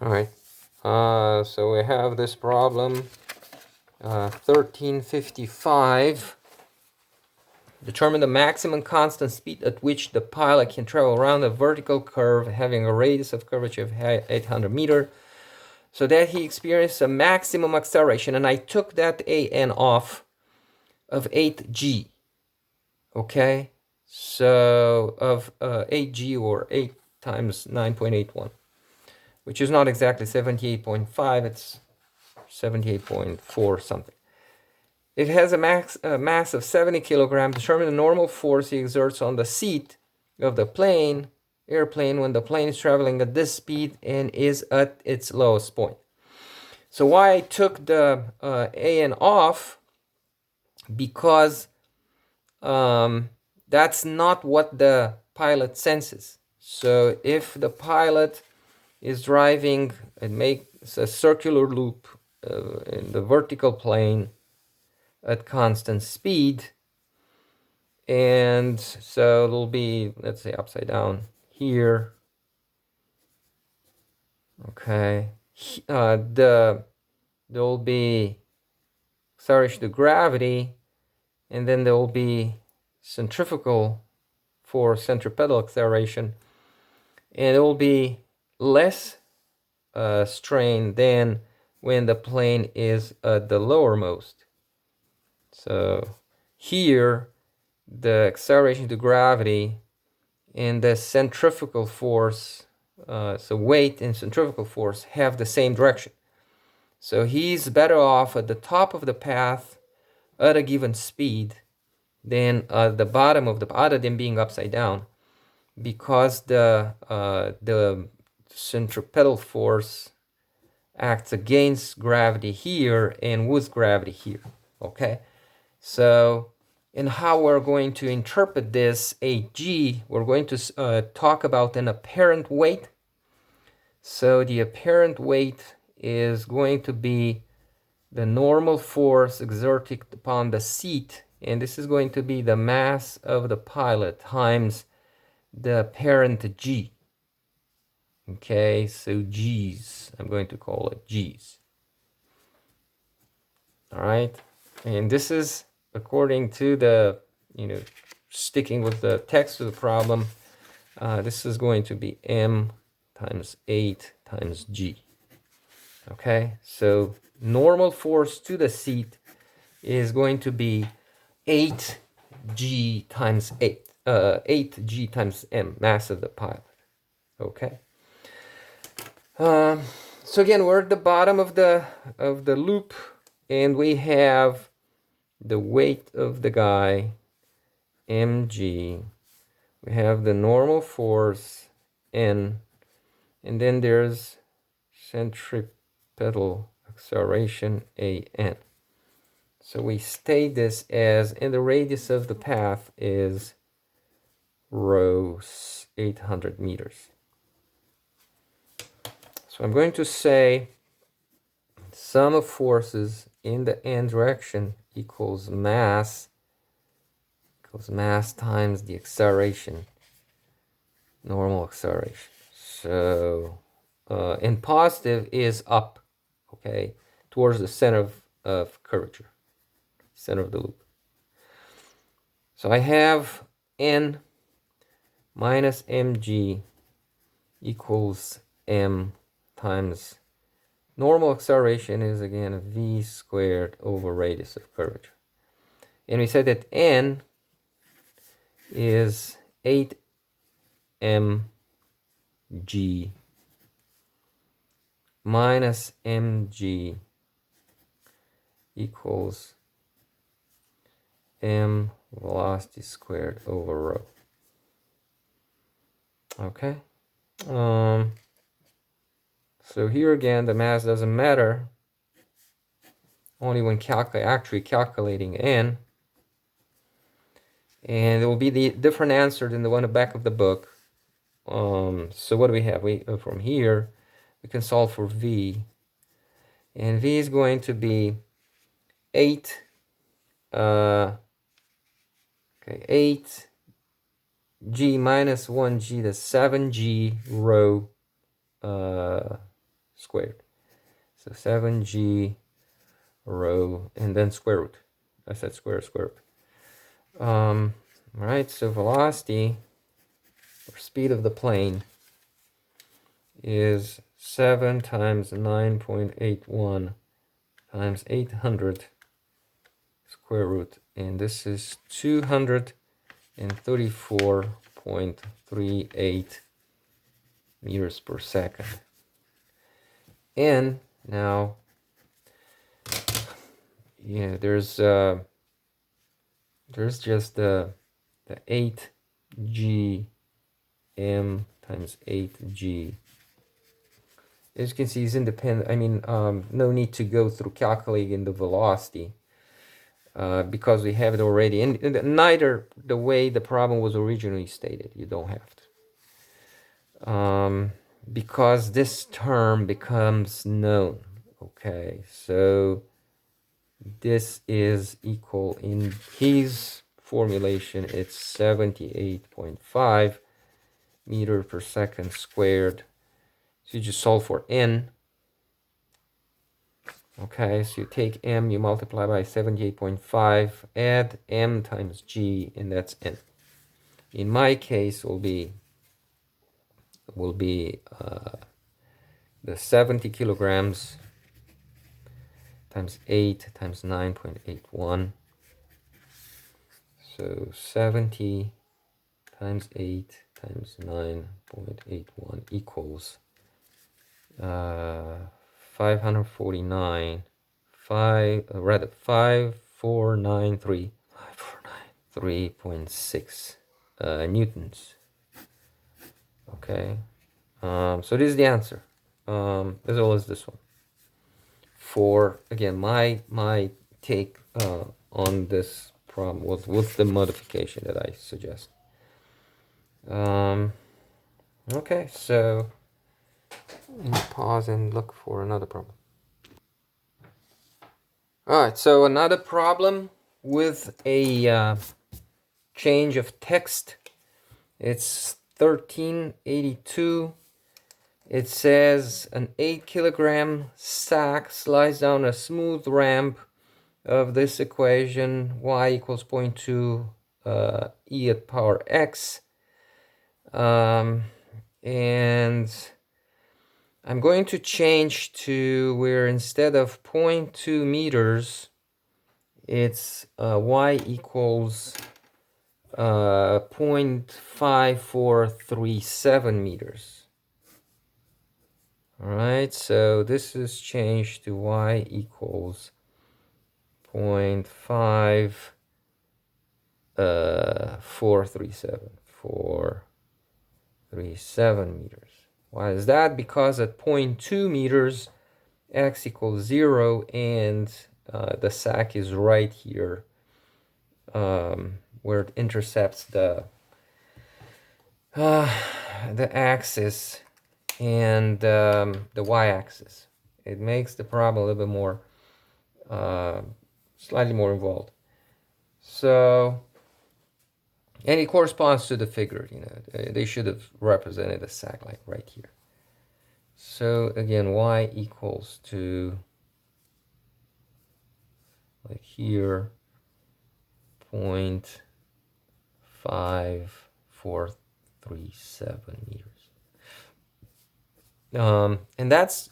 All right. So we have this problem, 1355. Determine the maximum constant speed at which the pilot can travel around a vertical curve having a radius of curvature of 800 meters, so that he experienced a maximum acceleration. And I took that AN off of 8g. Okay, so of 8g, or 8 times 9.81, which is not exactly 78.5, it's 78.4 something. It has a mass of 70 kilograms. Determine the normal force he exerts on the seat of the airplane when the plane is traveling at this speed and is at its lowest point. So why I took the AN off? Because that's not what the pilot senses. So if the pilot is driving and makes a circular loop in the vertical plane at constant speed, and so it'll be, let's say, upside down here. Okay, there'll be acceleration to gravity, and then there will be centrifugal force, centripetal acceleration, and it will be less strain than when the plane is at the lowermost. So here, the acceleration to gravity and the centrifugal force, so weight and centrifugal force, have the same direction. So he's better off at the top of the path at a given speed than at the bottom of the, other than being upside down, because the centripetal force acts against gravity here and with gravity here. Okay, so and how we're going to interpret this 8g, we're going to talk about an apparent weight. So the apparent weight is going to be the normal force exerted upon the seat, and this is going to be the mass of the pilot times the apparent g. Okay, so g's, I'm going to call it g's. All right, and this is according to the, sticking with the text of the problem, this is going to be m times 8 times g. Okay, so normal force to the seat is going to be 8g times 8g times m, mass of the pilot. Okay. So again, we're at the bottom of the loop, and we have the weight of the guy, mg. We have the normal force, n, and then there's centripetal acceleration, an. So we state this as, and the radius of the path is rho 800 meters. So I'm going to say sum of forces in the n direction equals mass times the acceleration, normal acceleration. So and positive is up, okay, towards the center of curvature, center of the loop. So I have n minus mg equals m times normal acceleration is again v squared over radius of curvature. And we said that n is 8mg minus mg equals m velocity squared over rho. Okay. So here again, the mass doesn't matter, only when actually calculating n. And it will be the different answer than the one at the back of the book. So what do we have? From here, we can solve for v. And v is going to be 8, 8g minus 1g, that's 7g rho squared. So 7g rho, and then square root. I said square root. All right, so velocity or speed of the plane is 7 times 9.81 times 800 square root, and this is 234.38 meters per second. And now, yeah, there's just the 8g m times 8g. As you can see, it's independent. I mean, no need to go through calculating the velocity because we have it already. And neither the way the problem was originally stated, you don't have to. Because this term becomes known. Okay, so this is equal, in his formulation, it's 78.5 meter per second squared. So you just solve for n. Okay, so you take m, you multiply by 78.5, add m times g, and that's n. In my case, will be the 70 kilograms times 8 times 9.81. So 70 times 8 times 9.81 equals 549, 5493.6 newtons. Okay, so this is the answer, as well as this one. For, again, my take on this problem with the modification that I suggest. Okay, so let me pause and look for another problem. All right, so another problem with a change of text. It's 1382. It says an 8 kilogram sack slides down a smooth ramp of this equation, y equals 0.2 e at power x. And I'm going to change to where instead of 0.2 meters, it's y equals 0.5437 meters. All right, so this is changed to y equals 437 meters. Why is that? Because at 0.2 meters, x equals 0, and the sack is right here, where it intercepts the axis and the y-axis. It makes the problem a little bit more, slightly more involved. So, and it corresponds to the figure, you know, they should have represented a sack like right here. So again, y equals to, like here, 0.5437 meters. And that's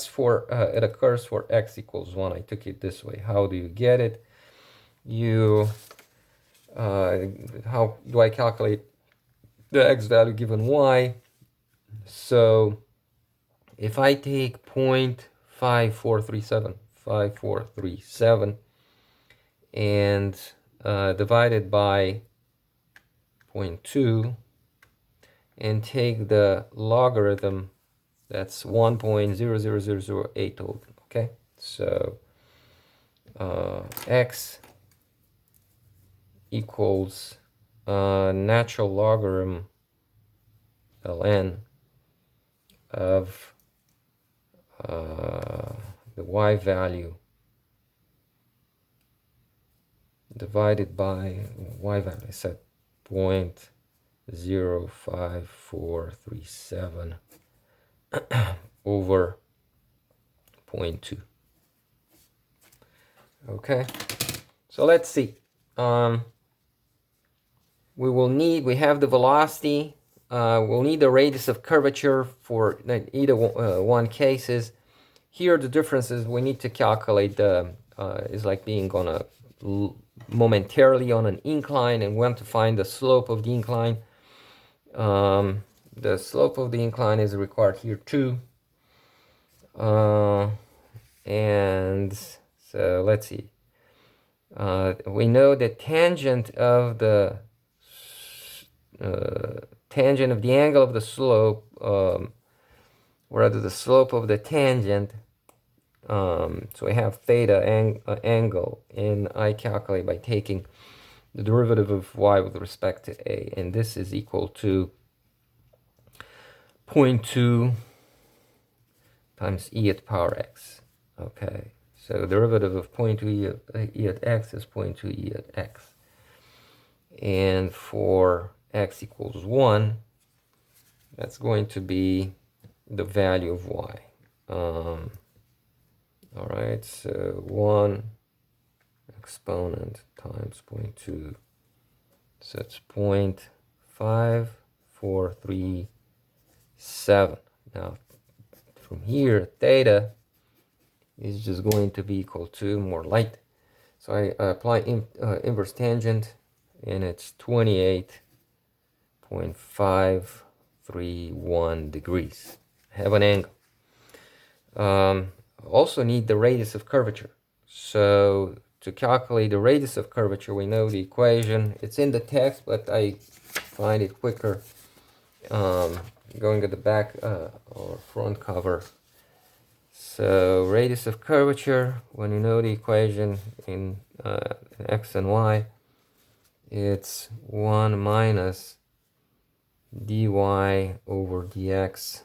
for, it occurs for x equals 1. I took it this way. How do you get it? You, how do I calculate the x value given y? So if I take 0.5437 and divide it by 0.2 and take the logarithm, that's 1.00008. Okay, so x equals natural logarithm ln of the y value divided by y value. I said 0.0437 over 0.2. Okay, so let's see. We have the velocity. We'll need the radius of curvature for either one cases. Here the difference is we need to calculate the is like being on a momentarily on an incline, and we want to find the slope of the incline. The slope of the incline is required here too. And so let's see. We know the tangent of the angle of the slope, rather the slope of the tangent. So we have theta angle, and I calculate by taking the derivative of y with respect to a, and this is equal to 0.2 times e at the power x. Okay, so derivative of 0.2 e at x is 0.2 e at x. And for x equals 1, that's going to be the value of y. All right, so 1 exponent times 0.2, so it's 0.5437. Now, from here, theta is just going to be equal to more light. So I apply inverse tangent, and it's 28.531 degrees. I have an angle. Also need the radius of curvature. So to calculate the radius of curvature, we know the equation. It's in the text, but I find it quicker going at the back or front cover. So radius of curvature, when you know the equation in x and y, it's 1 minus dy over dx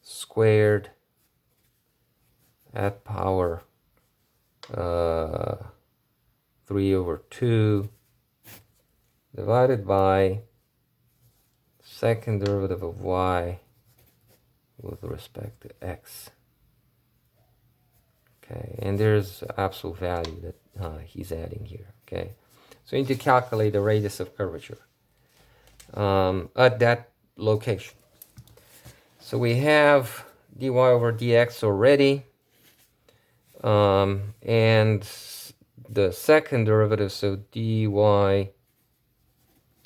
squared at power 3 over 2 divided by second derivative of y with respect to x. Okay, and there's absolute value that he's adding here. Okay, so you need to calculate the radius of curvature at that location. So we have dy over dx already, and the second derivative, so dy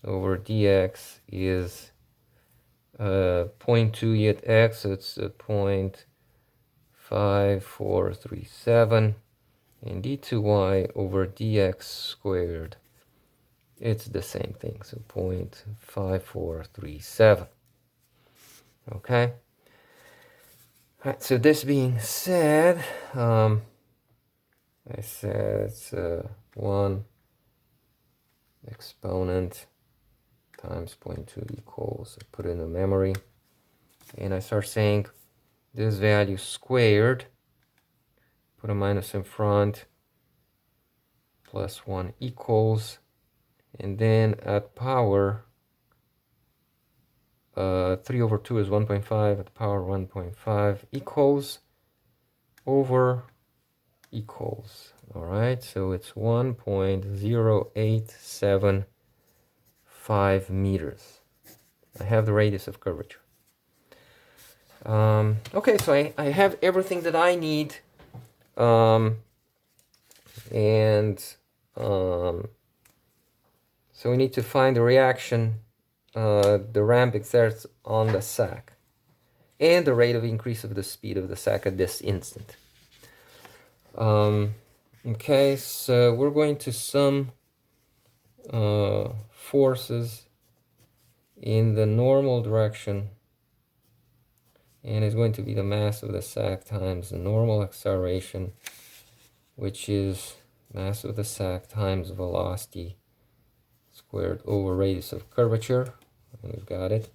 over dx is 0.2 e at x, so it's 0.5437, and d2y over dx squared, it's the same thing, so 0.5437. Okay. All right, so this being said, I said it's 1 exponent times 0.2 equals, I put in the memory, and I start saying this value squared, put a minus in front, plus 1 equals, and then at power 3 over 2 is 1.5, at power 1.5 equals over equals. All right, so it's 1.0875 meters. I have the radius of curvature. Okay, so I have everything that I need, so we need to find the reaction the ramp exerts on the sac, and the rate of increase of the speed of the sac at this instant. Okay, so we're going to sum forces in the normal direction, and it's going to be the mass of the sac times the normal acceleration, which is mass of the sac times velocity squared over radius of curvature. And we've got it.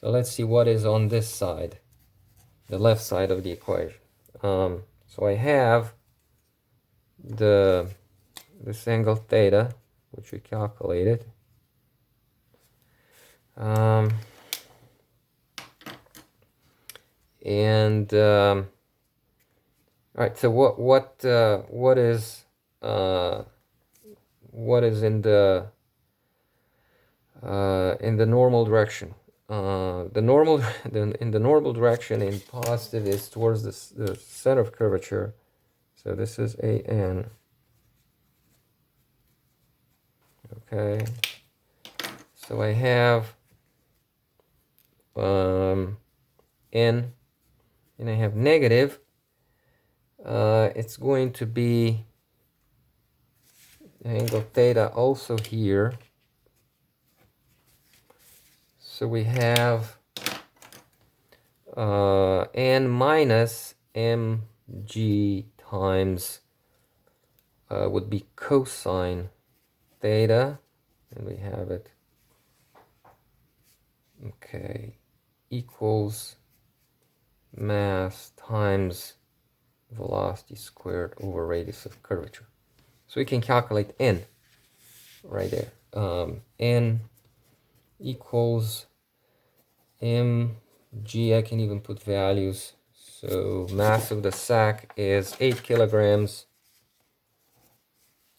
So let's see what is on this side, the left side of the equation. So I have this angle theta, which we calculated. And all right, so what is in the normal direction? The normal in the normal direction in positive is towards the center of curvature. So this is AN. Okay. So I have N, and I have negative. It's going to be angle theta also here. So we have N minus mg times would be cosine theta, and we have it, okay, equals mass times velocity squared over radius of curvature. So we can calculate N right there. N equals mg, I can even put values. So mass of the sac is 8 kilograms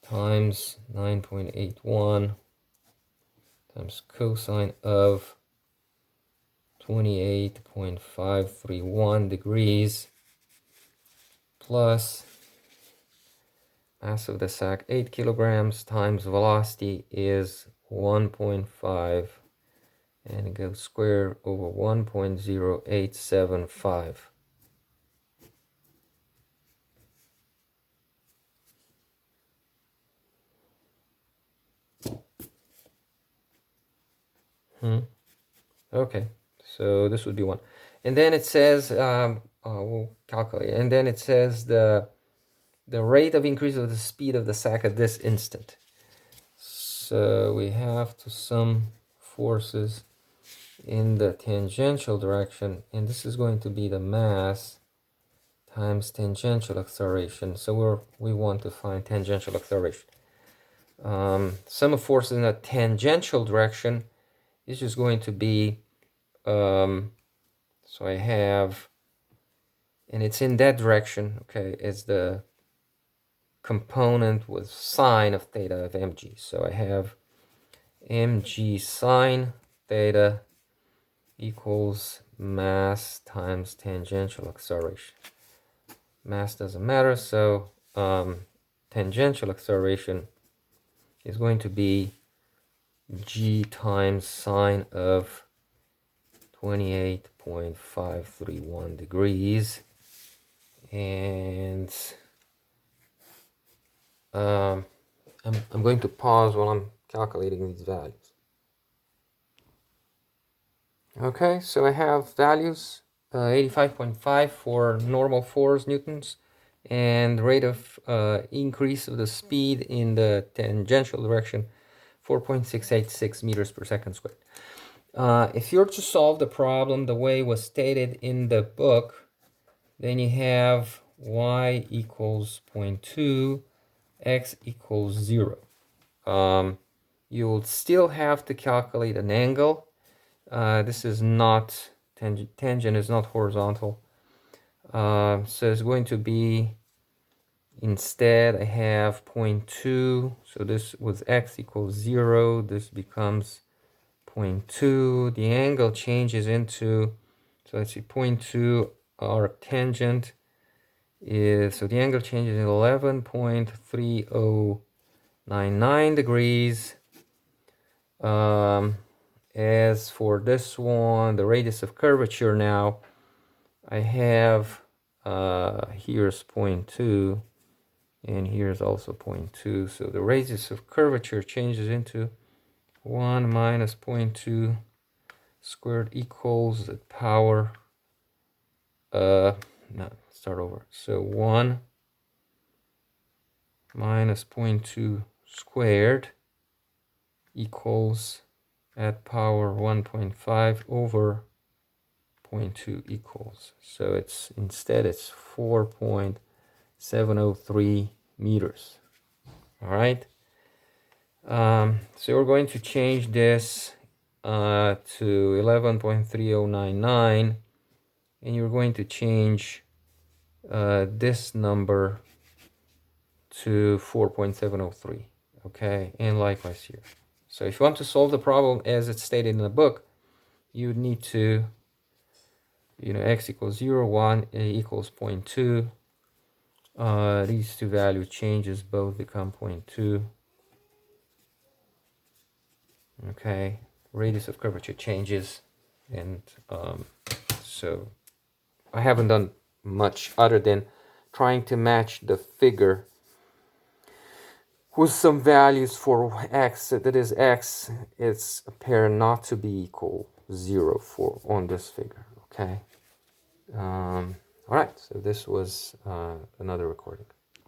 times 9.81 times cosine of 28.531 degrees plus mass of the sac 8 kilograms times velocity is 1.5, and it goes square over 1.0875. Okay, so this would be 1. And then it says, we'll calculate, and then it says the rate of increase of the speed of the sac at this instant. So we have to sum forces in the tangential direction, and this is going to be the mass times tangential acceleration. So we want to find tangential acceleration. Sum of forces in the tangential direction is just going to be, so I have, and it's in that direction, okay, it's the component with sine of theta of mg. So I have mg sine theta equals mass times tangential acceleration. Mass doesn't matter, so tangential acceleration is going to be g times sine of 28.531 degrees, and I'm going to pause while I'm calculating these values. Okay, so I have values 85.5 for normal force newtons, and rate of increase of the speed in the tangential direction 4.686 meters per second squared. If you're to solve the problem the way it was stated in the book, then you have y equals 0.2, x equals 0. You'll still have to calculate an angle. This is not, tangent is not horizontal. So it's going to be, instead I have 0.2, so this was x equals 0, this becomes 0.2, the angle changes into, so let's see, 0.2 arc tangent is, so the angle changes in 11.3099 degrees. As for this one, the radius of curvature now, I have, here's 0.2, and here's also 0.2, so the radius of curvature changes into 1 minus 0.2 squared equals the power, no, start over. So 1 minus 0.2 squared equals at power 1.5 over 0.2 equals. So it's, instead it's 4.703 meters. All right. So we're going to change this to 11.3099, and you're going to change this number to 4.703. Okay, and likewise here. So if you want to solve the problem as it's stated in the book, you would need to, x equals 0, 1, a equals 0.2. These two value changes both become 0.2. Okay, radius of curvature changes, and so I haven't done much other than trying to match the figure with some values for x. That is, x is apparent not to be equal 0 for on this figure. Okay. All right. So this was another recording.